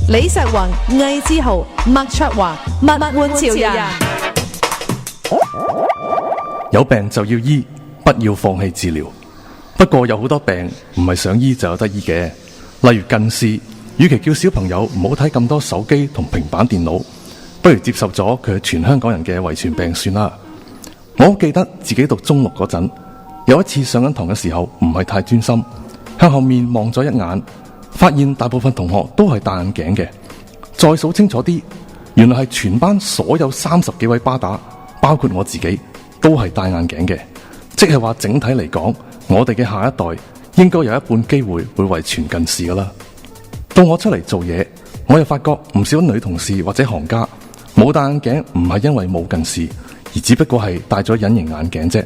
李石宏、魏志豪、麥卓華，物玩潮人。有病就要醫，不要放棄治療。不過有好多病唔係想醫就有得醫嘅，例如近視，與其叫小朋友唔好睇咁多手機同平板電腦，不如接受咗佢係全香港人嘅遺傳病算啦。我好記得自己讀中六嗰陣，有一次上緊堂嘅時候唔係太專心，向後面望咗一眼，發現大部分同學都係戴眼鏡嘅。再數清楚啲，原來係全班所有30幾位巴打，包括我自己，都係戴眼鏡嘅。即係話整體嚟講，我哋嘅下一代應該有一半機會會遺傳近視噶啦。到我出嚟做嘢，我又發覺唔少女同事或者行家冇戴眼鏡，唔係因為冇近視，而只不過係戴咗隱形眼鏡啫。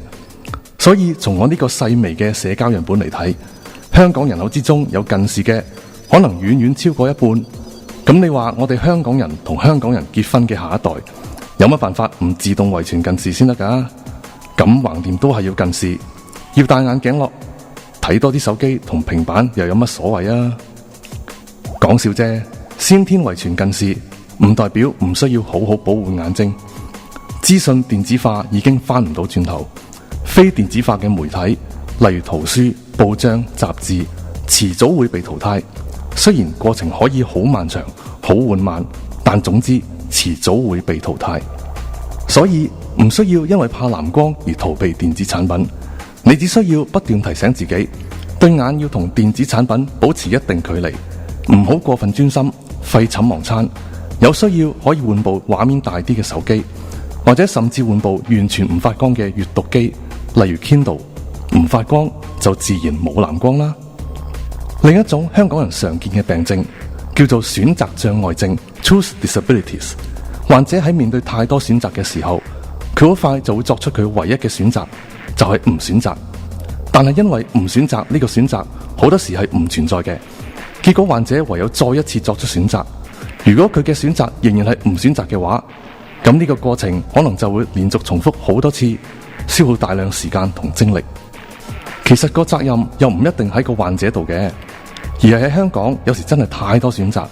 所以從我呢個細微嘅社交樣本嚟睇，香港人口之中有近視嘅可能遠遠超過一半。咁你話我哋香港人同香港人結婚嘅下一代有乜辦法唔自動遺傳近視先得㗎？咁橫掂都係要近視，要戴眼鏡咯。睇多啲手機同平板又有乜所謂啊？講笑啫，先天遺傳近視唔代表唔需要好好保護眼睛。資訊電子化已經翻唔到轉頭，非電子化嘅媒體，例如圖書、報章、雜誌，遲早會被淘汰。雖然過程可以好漫長、好緩慢，但總之遲早會被淘汰。所以唔需要因為怕藍光而逃避電子產品，你只需要不斷提醒自己，對眼要同電子產品保持一定距離，唔好過分專心，廢寢忘餐。有需要可以換部畫面大啲嘅手機，或者甚至換部完全唔發光嘅閱讀機，例如 Kindle， 唔發光就自然冇藍光啦。另一種香港人常見嘅病症叫做選擇障礙症 （Choose Disabilities）。患者喺面對太多選擇嘅時候，佢好快就會作出佢唯一嘅選擇，就係唔選擇。但係因為唔選擇呢個選擇好多時係唔存在嘅，結果患者唯有再一次作出選擇。如果佢嘅選擇仍然係唔選擇嘅話，咁呢個過程可能就會連續重複好多次，消耗大量時間同精力。其實個責任又唔一定喺個患者度嘅，而係喺香港有時真係太多選擇，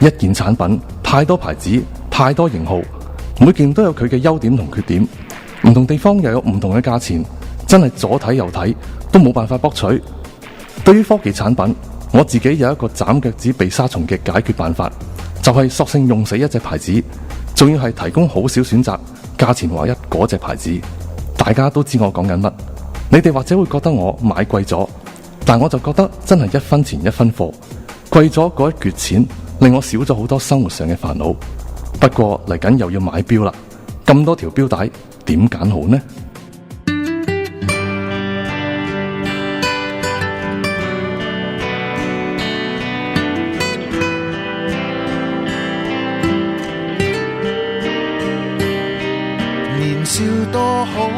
一件產品太多牌子、太多型號，每件都有佢嘅優點同缺點，唔同地方又有唔同嘅價錢，真係左睇右睇都冇辦法博取。對於科技產品，我自己有一個斬腳趾避沙蟲嘅解決辦法，就係索性用死一隻牌子，仲要係提供好少選擇，價錢劃一嗰隻牌子。大家都知我講緊乜，你哋或者會覺得我買貴咗，但我就覺得真係一分錢一分貨，貴咗嗰一橛錢令我少咗好多生活上嘅煩惱。不過嚟緊又要買錶啦，咁多條錶帶點揀好呢？年少多好，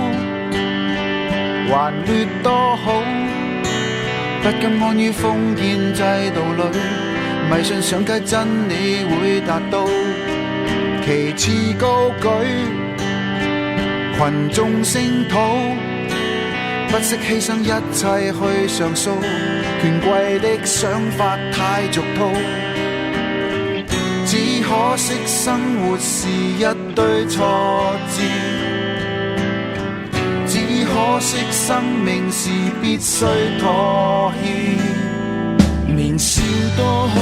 還劣多好，不甘安於封建制度裏，迷信上街真理會達到，旗幟高舉，群眾聲討，不惜犧牲一切去上訴，權貴的想法太俗套，只可惜生活是一堆挫折，只可惜生命是必須妥協。年少多好，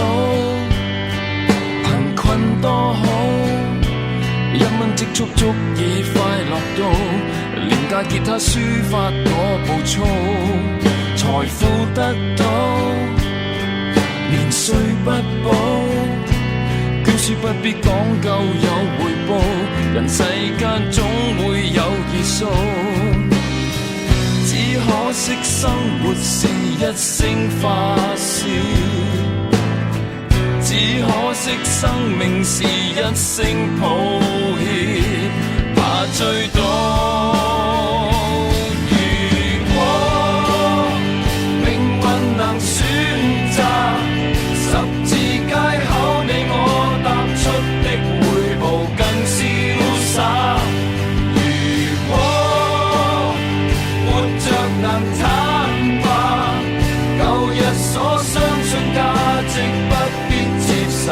貧困多好，1蚊積蓄足以快樂到，廉價吉他抒發我暴躁，財富得到，年歲不保，捐書不必講究有回報，人世間總會有結數，只可惜生活是一聲發笑，只可惜生命是一聲抱歉，怕追到。如果命運能選擇，十字街口你我踏出的每步更瀟灑。如果活着能坦白，舊日所相信價值不必接受。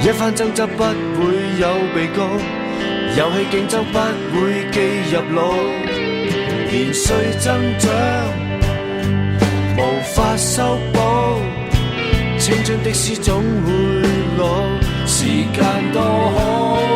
一番爭執不會有被告，遊戲競爭不會記入腦，年歲增長無法修補，青春的詩總會老，時間多好。